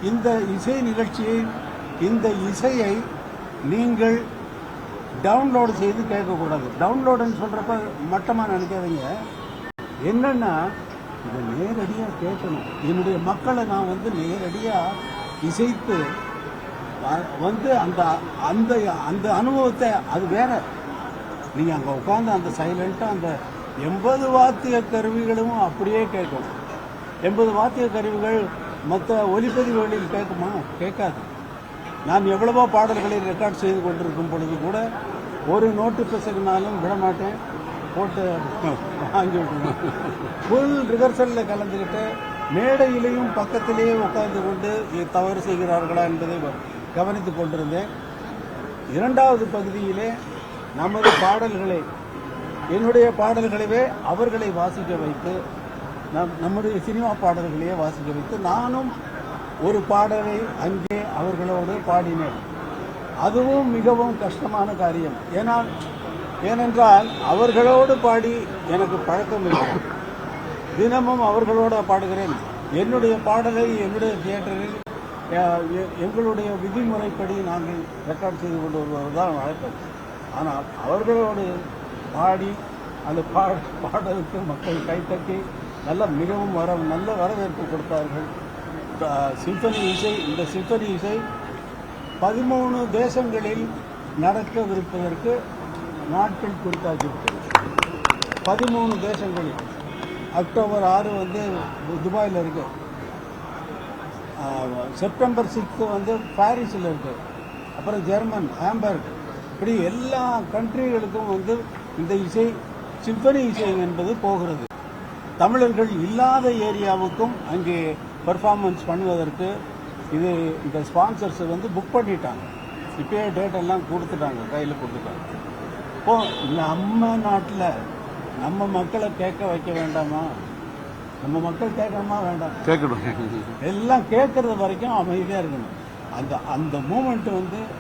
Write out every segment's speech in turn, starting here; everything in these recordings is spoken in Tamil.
இந்த இசை நிகழ்ச்சியை, இந்த இசையை நீங்கள் டவுன்லோடு செய்து கேட்கக்கூடாது. டவுன்லோடுன்னு சொல்கிறப்ப மட்டமாக நினைக்காதீங்க. என்னென்னா இதை நேரடியாக கேட்கணும். என்னுடைய மக்களை நான் நேரடியாக இசைத்து அந்த அந்த அந்த அனுபவத்தை, அது வேற. நீங்கள் அங்கே உட்காந்து அந்த சைலண்ட்டாக அந்த 80 வாத்திய கருவிகளும் அப்படியே கேட்கும். 80 வாத்திய கருவிகள் மற்ற ஒலிப்பதிவுகளில் கேட்குமா? கேட்காது. நான் எவ்வளவோ பாடல்களை ரெக்கார்ட் செய்து கொண்டிருக்கும் பொழுது கூட ஒரு நோட்டு பிசகுனாலும் விடமாட்டேன், போட்டு வாங்கி விட்டுருவேன். ஃபுல் ரிஹர்சலில் கலந்துக்கிட்டு மேடையிலையும் பக்கத்திலேயே உட்கார்ந்து கொண்டு தவறு செய்கிறார்களா என்பதை கவனித்துக் கொண்டிருந்தேன். இரண்டாவது பகுதியிலே நமது பாடல்களை, என்னுடைய பாடல்களவே அவர்களை வாசிக்க வைத்து, நம்முடைய சினிமா பாடல்களையே வாசிக்க வைத்து நானும் ஒரு பாடலை அங்கே அவர்களோடு பாடினேன். அதுவும் மிகவும் கஷ்டமான காரியம். ஏனென்றால் அவர்களோடு பாடி எனக்கு பழக்கம் இல்லை. தினமும் அவர்களோடு பாடுகிறேன். என்னுடைய பாடலை என்னுடைய தியேட்டரில் எங்களுடைய விதிமுறைப்படி நாங்கள் ரெக்கார்ட் செய்து கொண்டு வருவதுதான் வழக்கம். ஆனால் அவர்களோடு பாடி அந்த பாடலுக்கு மக்கள் கைத்தட்டி மிகவும் நல்ல வரவேற்பு கொடுத்தார்கள். சிம்பனி இசை, இந்த சிம்பனி இசை 13 தேசங்களில் நடக்கவிருப்பதற்கு நாட்கள் குறித்தாக்கிவிட்டது. 13 தேசங்களில். அக்டோபர் 6 துபாயில் இருக்கு, செப்டம்பர் 6 பாரிஸில் இருக்கு, அப்புறம் ஜெர்மன் ஹாம்பர்க், இப்படி எல்லா கண்ட்ரிகளுக்கும் இந்த இசை, சிம்பனி இசை என்பது போகிறது. தமிழர்கள் இல்லாத ஏரியாவுக்கும் அங்கே பெர்ஃபார்மன்ஸ் பண்ணுவதற்கு இந்த ஸ்பான்சர்ஸ் புக் பண்ணிட்டாங்க. இப்போயே டேட் எல்லாம் கொடுத்துட்டாங்க, கையில் கொடுத்துட்டாங்க. இப்போ நம்ம நாட்டில் நம்ம மக்களை கேட்க வைக்க வேண்டாமா? நம்ம மக்கள் கேட்கணுமா? வேண்டாம், கேட்கணும். எல்லாம் கேட்கறது வரைக்கும் அமைதியாக இருக்கணும். அந்த மூமெண்ட்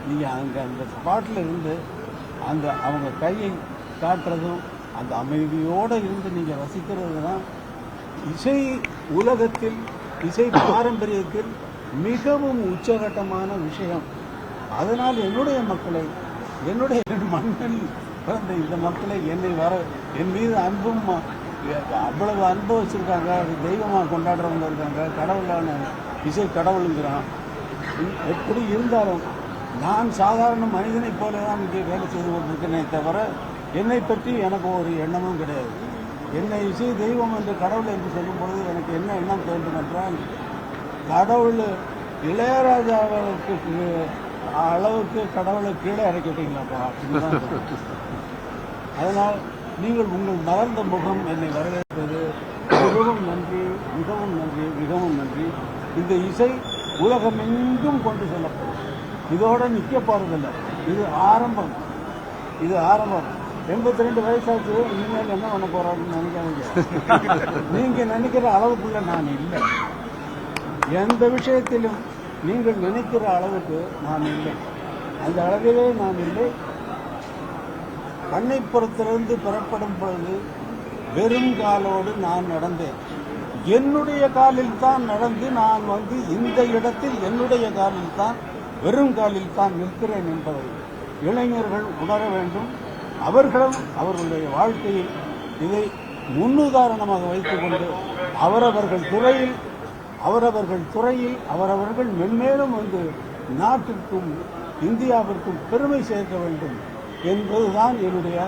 நீங்கள் அங்கே அந்த ஸ்பாட்டில் இருந்து அவங்க கையை காட்டுறதும் அந்த அமைதியோடு இருந்து நீங்கள் ரசிக்கிறது தான் இசை உலகத்தில், இசை பாரம்பரியத்தில் மிகவும் உச்சகட்டமான விஷயம். அதனால் என்னுடைய மக்களை, என்னுடைய மண்ணில் பிறந்த இந்த மக்களை என் மீது அன்பும் அவ்வளவு அன்பு வச்சுருக்காங்க. அது தெய்வமாக கொண்டாடுறவங்க இருக்காங்க. கடவுளான இசை கடவுளுங்கிறான். எப்படி இருந்தாலும் நான் சாதாரண மனிதனைப் போல தான் இங்கே வேலை செய்து கொண்டிருக்கிறேனே தவிர என்னை பற்றி எனக்கு ஒரு எண்ணமும் கிடையாது. என்னை இசை தெய்வம் என்று கடவுள் என்று சொல்லும் பொழுது எனக்கு என்ன எண்ணம் தோன்றும் என்றால், கடவுள் இளையராஜாவுக்கு அளவுக்கு கடவுளை கீழே இறக்கிட்டீங்களாப்பா அப்படின்னு. அதனால் நீங்கள் உங்கள் மலர்ந்த முகம் என்னை வரவேற்பது மிகவும் நன்றி, மிகவும் நன்றி, மிகவும் நன்றி. இந்த இசை உலகமெங்கும் கொண்டு செல்லப்படும். இதோட நிற்க போறதில்லை. இது ஆரம்பம், இது ஆரம்பம். 82 வயசாச்சு, இனிமேல் என்ன பண்ண போறாருன்னு நினைக்காதீங்க. நீங்க நினைக்கிற அளவுக்குள்ள நான் இல்லை. எந்த விஷயத்திலும் நீங்கள் நினைக்கிற அளவுக்கு நான் இல்லை. அந்த அளவிலே நான் இல்லை. பண்ணைப்புறத்திலிருந்து பெறப்படும் பொழுது வெறும் காலோடு நான் நடந்தேன். என்னுடைய காலில் தான் நடந்து நான் இந்த இடத்தில் என்னுடைய காலில் தான், வெறும் காலில் தான் நிற்கிறேன் என்பதை இளைஞர்கள் உணர வேண்டும். அவர்களும் அவர்களுடைய வாழ்க்கையில் இதை முன்னுதாரணமாக வைத்துக்கொண்டு அவரவர்கள் துறையில் அவரவர்கள் மென்மேலும் நாட்டிற்கும் இந்தியாவிற்கும் பெருமை சேர்க்க வேண்டும் என்பதுதான் என்னுடைய